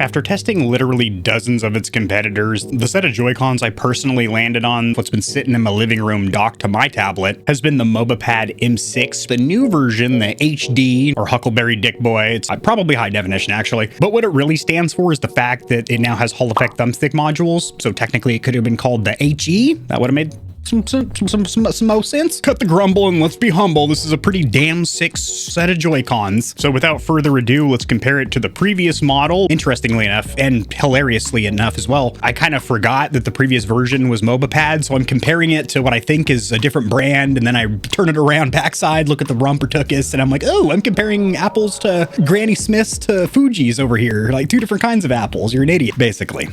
After testing literally dozens of its competitors, the set of Joy-Cons I personally landed on, what's been sitting in my living room docked to my tablet, has been the Mobapad M6, the new version, the HD, or Huckleberry Dick Boy. It's probably high definition actually, but what it really stands for is the fact that it now has Hall effect thumbstick modules, so technically it could have been called the HE. That would have made some more sense. Cut the grumble and let's be humble. This is a pretty damn sick set of Joy-Cons. So without further ado, let's compare it to the previous model. Interestingly enough, and hilariously enough as well, I kind of forgot that the previous version was Mobapad, so I'm comparing it to what I think is a different brand, and then I turn it around backside, look at the rumper tuckus, and I'm like, oh, I'm comparing apples to Granny Smiths to Fuji's over here. Like two different kinds of apples. You're an idiot, basically.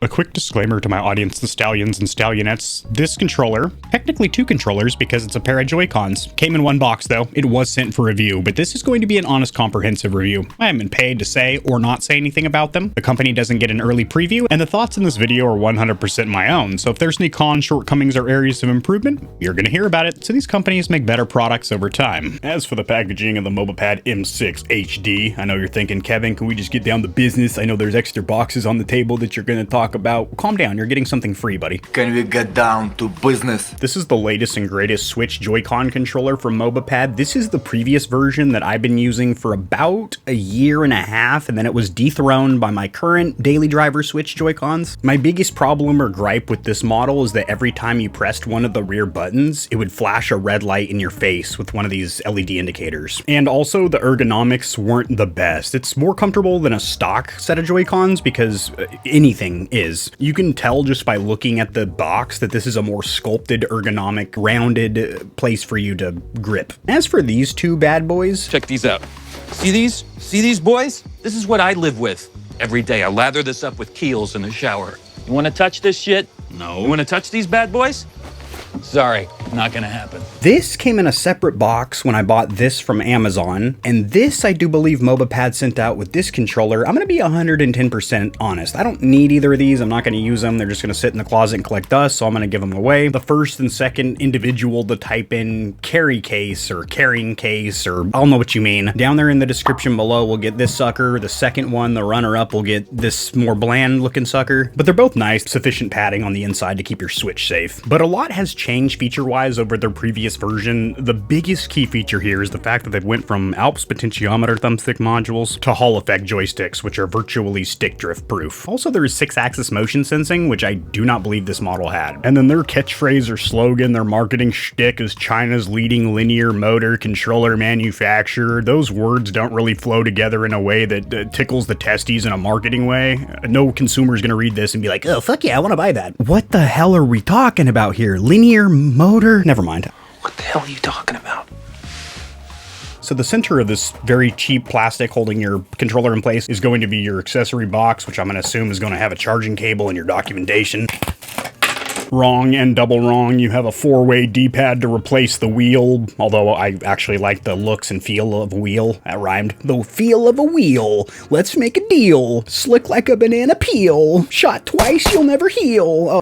A quick disclaimer to my audience, the Stallions and Stallionettes. This controller, technically two controllers because it's a pair of Joy-Cons, came in one box though. It was sent for review, but this is going to be an honest, comprehensive review. I haven't been paid to say or not say anything about them. The company doesn't get an early preview, and the thoughts in this video are 100% my own. So if there's any cons, shortcomings, or areas of improvement, you're gonna hear about it. So these companies make better products over time. As for the packaging of the Mobapad M6 HD, I know you're thinking, Kevin, can we just get down to business? I know there's extra boxes on the table that you're gonna talk about. Calm down, you're getting something free, buddy. Can we get down to business? This is the latest and greatest Switch Joy-Con controller from Mobapad. This is the previous version that I've been using for about a year and a half, and then it was dethroned by my current daily driver Switch Joy-Cons. My biggest problem or gripe with this model is that every time you pressed one of the rear buttons, it would flash a red light in your face with one of these LED indicators. And also, the ergonomics weren't the best. It's more comfortable than a stock set of Joy-Cons because anything is. You can tell just by looking at the box that this is a more sculpted, ergonomic, rounded place for you to grip. As for these two bad boys, check these out. See these? See these boys? This is what I live with every day. I lather this up with Kiehl's in the shower. You want to touch this shit? No. You want to touch these bad boys? Sorry, not gonna happen. This came in a separate box when I bought this from Amazon, and this I do believe Mobapad sent out with this controller. I'm gonna be 110% honest. I don't need either of these. I'm not gonna use them. They're just gonna sit in the closet and collect dust, so I'm gonna give them away. The first and second individual to type in carry case or carrying case, or I'll know what you mean. Down there in the description below, we'll get this sucker. The second one, the runner-up, will get this more bland looking sucker. But they're both nice, sufficient padding on the inside to keep your Switch safe. But a lot has changed feature-wise over their previous version. The biggest key feature here is the fact that they went from Alps potentiometer thumbstick modules to Hall effect joysticks, which are virtually stick drift proof. Also, there is 6-axis motion sensing, which I do not believe this model had. And then their catchphrase or slogan, their marketing shtick, is China's leading linear motor controller manufacturer. Those words don't really flow together in a way that tickles the testes in a marketing way. No consumer's gonna read this and be like, oh, fuck yeah, I wanna buy that. What the hell are we talking about here? Linear motor? Never mind. What the hell are you talking about? So the center of this very cheap plastic holding your controller in place is going to be your accessory box, which I'm going to assume is going to have a charging cable in your documentation. Wrong and double wrong. You have a 4-way D-pad to replace the wheel, although I actually like the looks and feel of a wheel. That rhymed. The feel of a wheel. Let's make a deal. Slick like a banana peel. Shot twice, you'll never heal.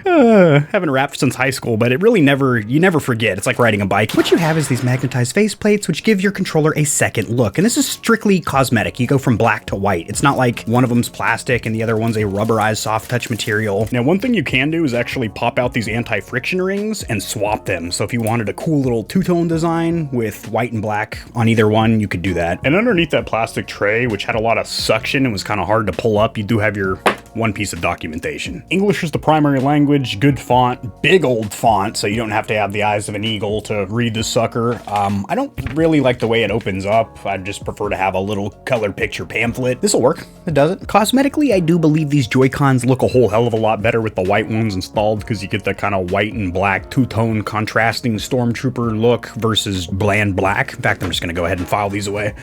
Oh. Haven't rapped since high school, but you never forget. It's like riding a bike. What you have is these magnetized face plates, which give your controller a second look. And this is strictly cosmetic. You go from black to white. It's not like one of them's plastic and the other one's a rubberized soft touch material. Now, one thing you can do is actually pop out these anti-friction rings and swap them. So if you wanted a cool little two-tone design with white and black on either one, you could do that. And underneath that plastic tray, which had a lot of suction and was kind of hard to pull up, you do have your one piece of documentation. English is the primary language, good font, big old font, so you don't have to have the eyes of an eagle to read this sucker. I don't really like the way it opens up. I just prefer to have a little color picture pamphlet. This'll work. It doesn't. Cosmetically, I do believe these Joy-Cons look a whole hell of a lot better with the white ones installed, because you get that kind of white and black two-tone contrasting Stormtrooper look versus bland black. In fact, I'm just gonna go ahead and file these away.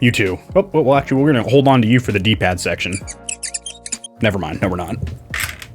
You too. Oh, well, actually, we're gonna hold on to you for the D-pad section. Never mind. No, we're not.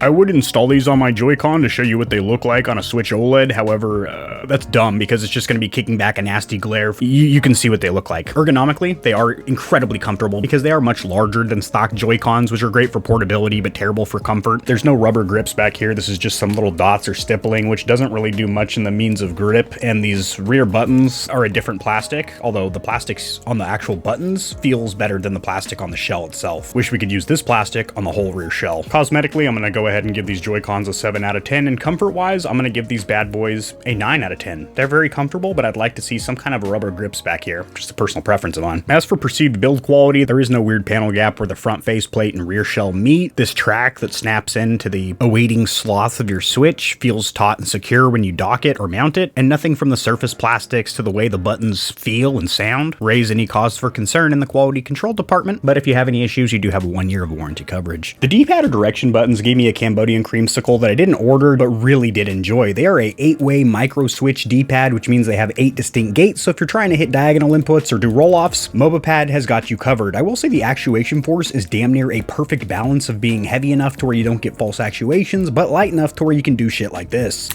I would install these on my Joy-Con to show you what they look like on a Switch OLED. However, that's dumb because it's just going to be kicking back a nasty glare. You can see what they look like. Ergonomically, they are incredibly comfortable because they are much larger than stock Joy-Cons, which are great for portability but terrible for comfort. There's no rubber grips back here. This is just some little dots or stippling, which doesn't really do much in the means of grip. And these rear buttons are a different plastic, although the plastics on the actual buttons feels better than the plastic on the shell itself. Wish we could use this plastic on the whole rear shell. Cosmetically, I'm going to go ahead and give these Joy-Cons a 7 out of 10, and comfort-wise, I'm going to give these bad boys a 9 out of 10. They're very comfortable, but I'd like to see some kind of rubber grips back here. Just a personal preference of mine. As for perceived build quality, there is no weird panel gap where the front faceplate and rear shell meet. This track that snaps into the awaiting sloth of your Switch feels taut and secure when you dock it or mount it, and nothing from the surface plastics to the way the buttons feel and sound raise any cause for concern in the quality control department, but if you have any issues, you do have 1 year of warranty coverage. The D-pad or direction buttons gave me a Cambodian creamsicle that I didn't order, but really did enjoy. They are a 8-way micro switch D-pad, which means they have 8 distinct gates, so if you're trying to hit diagonal inputs or do roll-offs, Mobapad has got you covered. I will say the actuation force is damn near a perfect balance of being heavy enough to where you don't get false actuations, but light enough to where you can do shit like this.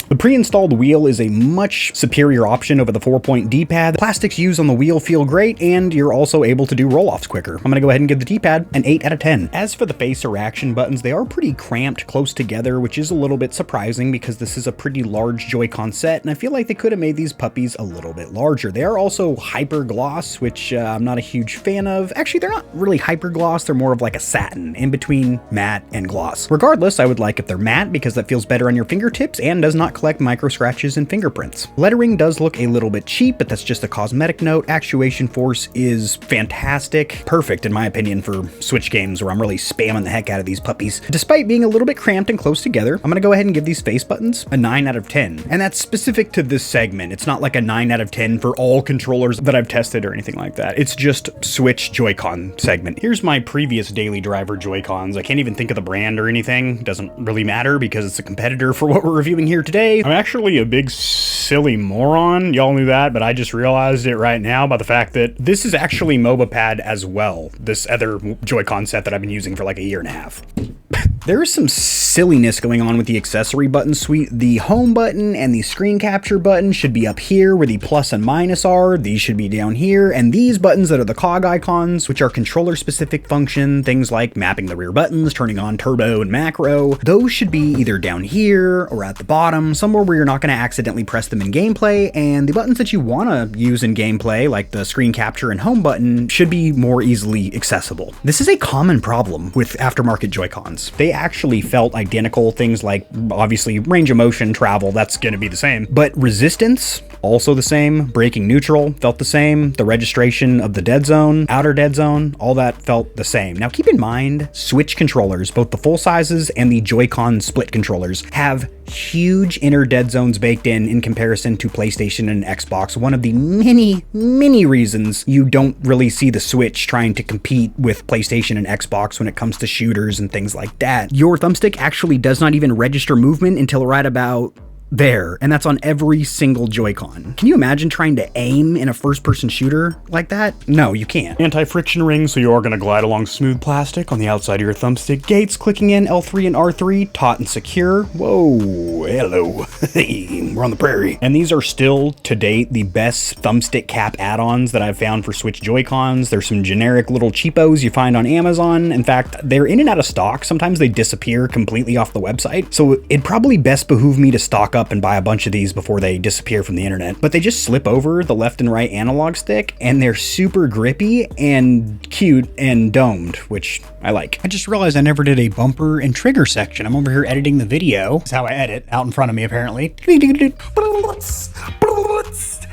The pre-installed wheel is a much superior option over the 4-point D-pad. The plastics used on the wheel feel great, and you're also able to do roll-offs quicker. I'm gonna go ahead and give the D-pad an 8 out of 10. As for the face or action buttons, they are pretty cramped close together, which is a little bit surprising because this is a pretty large Joy-Con set, and I feel like they could have made these puppies a little bit larger. They are also hyper gloss, which I'm not a huge fan of. Actually, they're not really hyper gloss, they're more of like a satin, in between matte and gloss. Regardless, I would like if they're matte because that feels better on your fingertips and does not collect micro scratches and fingerprints. Lettering does look a little bit cheap, but that's just a cosmetic note. Actuation force is fantastic. Perfect, in my opinion, for Switch games where I'm really spamming the heck out of these puppies. Despite being a little bit cramped and close together, I'm gonna go ahead and give these face buttons a 9 out of 10. And that's specific to this segment. It's not like a 9 out of 10 for all controllers that I've tested or anything like that. It's just Switch Joy-Con segment. Here's my previous daily driver Joy-Cons. I can't even think of the brand or anything. Doesn't really matter because it's a competitor for what we're reviewing here today. I'm actually a big silly moron. Y'all knew that, but I just realized it right now by the fact that this is actually Mobapad as well. This other Joy-Con set that I've been using for like a year and a half. There is some silliness going on with the accessory button suite. The home button and the screen capture button should be up here where the plus and minus are. These should be down here. And these buttons that are the cog icons, which are controller specific function, things like mapping the rear buttons, turning on turbo and macro, those should be either down here or at the bottom, somewhere where you're not going to accidentally press them in gameplay. And the buttons that you want to use in gameplay, like the screen capture and home button, should be more easily accessible. This is a common problem with aftermarket Joy-Cons. They actually felt identical. Things like obviously range of motion, travel, that's going to be the same, but resistance also the same. Braking neutral felt the same. The registration of the dead zone, outer dead zone, all that felt the same. Now keep in mind, Switch controllers, both the full sizes and the Joy-Con split controllers, have huge inner dead zones baked in comparison to PlayStation and Xbox. One of the many reasons you don't really see the Switch trying to compete with PlayStation and Xbox when it comes to shooters and things like that. Your thumbstick actually does not even register movement until right about there, and that's on every single Joy-Con. Can you imagine trying to aim in a first-person shooter like that? No, you can't. Anti-friction ring, so you are going to glide along smooth plastic on the outside of your thumbstick. Gates clicking in L3 and R3, taut and secure. Whoa, hello. We're on the prairie. And these are still, to date, the best thumbstick cap add-ons that I've found for Switch Joy-Cons. There's some generic little cheapos you find on Amazon. In fact, they're in and out of stock. Sometimes they disappear completely off the website. So it'd probably best behoove me to stock up and buy a bunch of these before they disappear from the internet. But they just slip over the left and right analog stick, and they're super grippy and cute and domed, which I like. I just realized I never did a bumper and trigger section. I'm over here editing the video. That's how I edit, out in front of me apparently.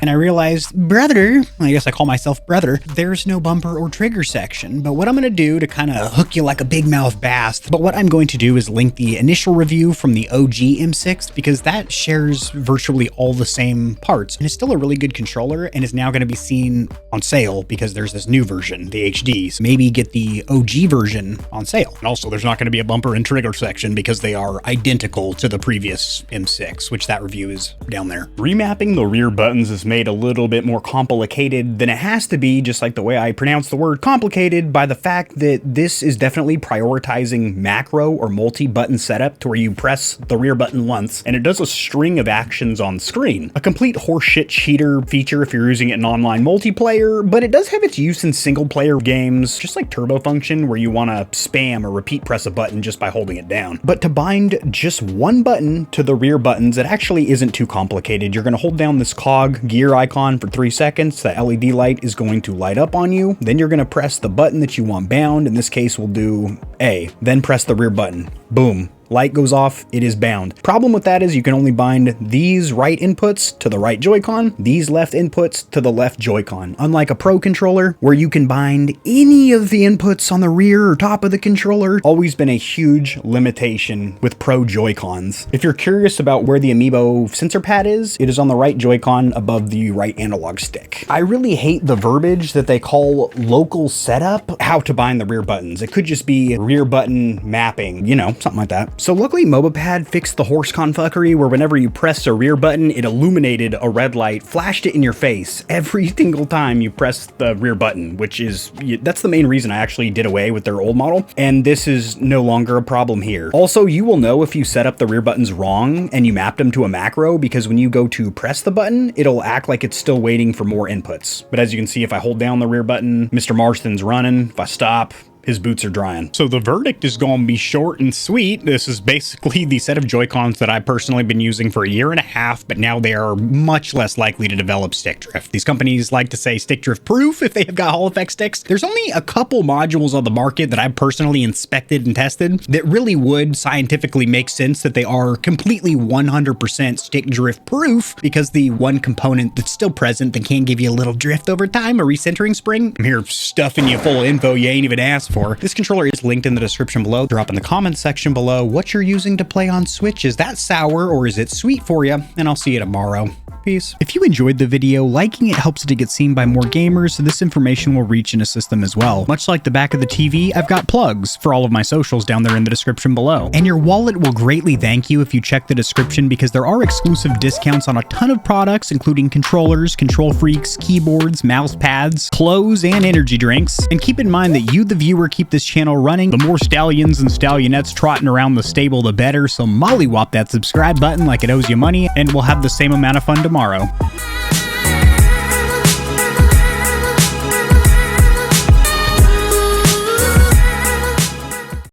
And I realized, brother, I guess I call myself brother, there's no bumper or trigger section. But what I'm going to do to kind of hook you like a big mouth bass, but what I'm going to do is link the initial review from the OG M6, because that shares virtually all the same parts, and it's still a really good controller and is now going to be seen on sale because there's this new version, the HD. So maybe get the OG version on sale. And also there's not going to be a bumper and trigger section because they are identical to the previous M6, which that review is down there. Remapping the rear buttons is made a little bit more complicated than it has to be, just like the way I pronounce the word complicated, by the fact that this is definitely prioritizing macro or multi-button setup to where you press the rear button once and it does a string of actions on screen. A complete horseshit cheater feature if you're using it in online multiplayer, but it does have its use in single player games, just like turbo function where you want to spam or repeat press a button just by holding it down. But to bind just one button to the rear buttons, it actually isn't too complicated. You're going to hold down this cog gear icon for 3 seconds. The LED light is going to light up on you. Then you're going to press the button that you want bound. In this case, we'll do A. Then press the rear button. Boom. Light goes off, it is bound. Problem with that is you can only bind these right inputs to the right Joy-Con, these left inputs to the left Joy-Con. Unlike a Pro controller, where you can bind any of the inputs on the rear or top of the controller, always been a huge limitation with Pro Joy-Cons. If you're curious about where the Amiibo sensor pad is, it is on the right Joy-Con above the right analog stick. I really hate the verbiage that they call local setup, how to bind the rear buttons. It could just be rear button mapping, you know, something like that. So luckily Mobapad fixed the horse confuckery where whenever you press a rear button, it illuminated a red light, flashed it in your face every single time you press the rear button, which is, that's the main reason I actually did away with their old model. And this is no longer a problem here. Also, you will know if you set up the rear buttons wrong and you mapped them to a macro, because when you go to press the button, it'll act like it's still waiting for more inputs. But as you can see, if I hold down the rear button, Mr. Marston's running. If I stop, his boots are drying. So the verdict is going to be short and sweet. This is basically the set of Joy-Cons that I've personally been using for 1.5 years, but now they are much less likely to develop stick drift. These companies like to say stick drift proof if they have got Hall effect sticks. There's only a couple modules on the market that I've personally inspected and tested that really would scientifically make sense that they are completely 100% stick drift proof, because the one component that's still present that can give you a little drift over time, a recentering spring. I'm here stuffing you full of info you ain't even asked for. This controller is linked in the description below. Drop in the comments section below what you're using to play on Switch. Is that sour or is it sweet for you? And I'll see you tomorrow. Peace. If you enjoyed the video, liking it helps it to get seen by more gamers, so this information will reach and assist them as well. Much like the back of the TV, I've got plugs for all of my socials down there in the description below. And your wallet will greatly thank you if you check the description, because there are exclusive discounts on a ton of products, including controllers, KontrolFreeks, keyboards, mouse pads, clothes, and energy drinks. And keep in mind that you, the viewer, keep this channel running. The more Stallions and Stallionettes trotting around the stable, the better, so mollywop that subscribe button like it owes you money, and we'll have the same amount of fun tomorrow.